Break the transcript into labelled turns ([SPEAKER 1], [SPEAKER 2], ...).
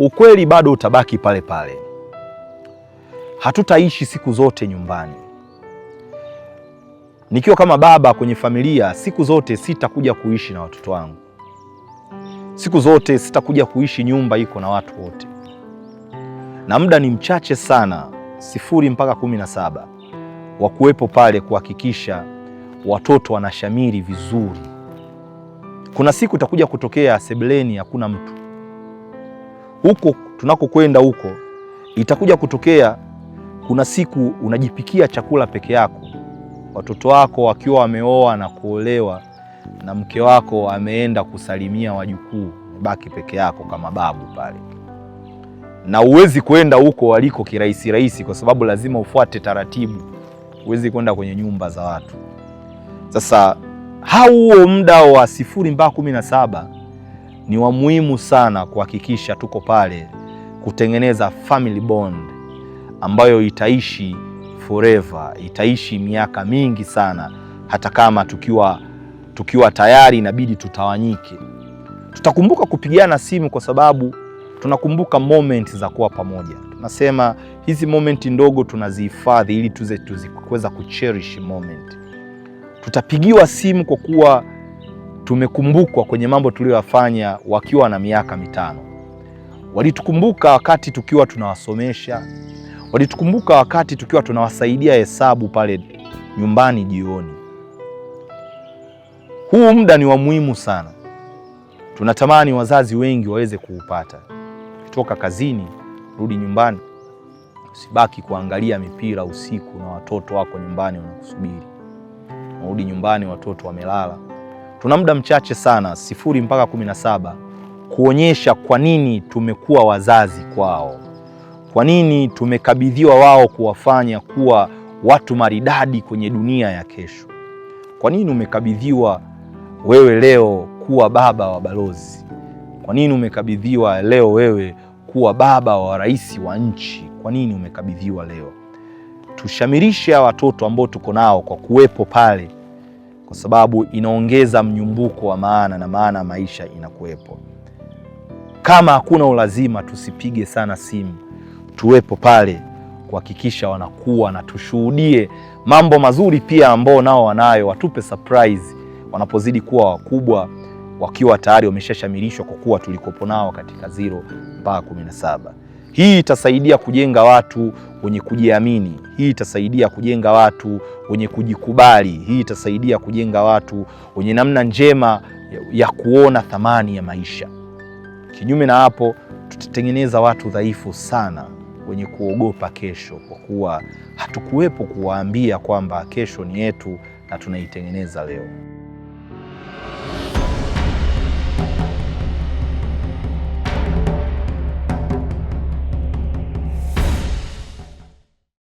[SPEAKER 1] ukweli bado utabaki pale pale. Hatutaishi siku zote nyumbani. Nikiwa kama baba kwenye familia, siku zote sitakuja kuishi na watoto wangu. Siku zote sitakuja kuishi nyumba iko na watu wote. Na muda ni mchache sana, 0 mpaka 17, wa kuwepo pale kuhakikisha watoto wanashamiri vizuri. Kuna siku itakuja kutokea sebuleni hakuna mtu. Huko tunakokwenda huko itakuja kutokea kuna siku unajipikia chakula peke yako. Watoto wako wakiwa wameoa na kuolewa na mke wako ameenda kusalimia wajukuu, baki peke yako kama babu pale. Na uwezi kwenda huko waliko kirahisi rahisi kwa sababu lazima ufuate taratibu. Uwezi kwenda kwenye nyumba za watu. Sasa huo muda wa 0 mpaka 17 ni wa muhimu sana kuhakikisha tuko pale kutengeneza family bond ambayo itaishi forever, itaishi miaka mingi sana, hata kama tukiwa tayari inabidi tutawanyike. Tutakumbuka kupigiana simu kwa sababu tunakumbuka moment za kuwa pamoja. Tunasema hizi moment ndogo tunazihifadhi ili tuweza kucherish moment. Tutapigiwa simu kwa kuwa tumekumbukwa kwenye mambo tuliyofanya wakiwa na miaka 5. Walitukumbuka wakati tukiwa tunawasomesha. Walitukumbuka wakati tukiwa tunawasaidia hesabu pale nyumbani jioni. Huu muda ni wa muhimu sana. Tunatamani wazazi wengi waweze kuupata. Ukitoka kazini, rudi nyumbani. Usibaki kuangalia mipira usiku na watoto wako nyumbani wanakusubiri. Rudi nyumbani watoto wamelala. Tuna muda mchache sana, 0 mpaka 17, kuonyesha kwa nini tumekuwa wazazi kwao. Kwa nini tumekabidhiwa wao kuwafanya kuwa watu maridadi kwenye dunia ya kesho. Kwa nini umekabidhiwa wewe leo kuwa baba wa balozi? Kwa nini umekabidhiwa leo wewe kuwa baba wa rais wa nchi? Kwa nini umekabidhiwa leo? Tushamirishe watoto ambao tuko nao kwa kuwepo pale, kwa sababu inaongeza mnyumbuko wa maana na maana maisha inakuwepo. Kama hakuna ulazima, tusipige sana simu, tuwepo pale kuhakikisha wanakuwa, na tushuhudie mambo mazuri pia ambao nao wanayo, watupe surprise wanapozidi kuwa wakubwa, wakiwa tayari wameshashamirishwa kwa kuwa tulikopo nao katika 0 mpaka 17. Hii itasaidia kujenga watu wenye kujiamini. Hii itasaidia kujenga watu wenye kujikubali. Hii itasaidia kujenga watu wenye namna njema ya kuona thamani ya maisha. Kinyume na hapo, tutatengeneza watu dhaifu sana wenye kuogopa kesho, kwa kuwa hatukuwepo kuwaambia kwamba kesho ni yetu na tunaitengeneza leo.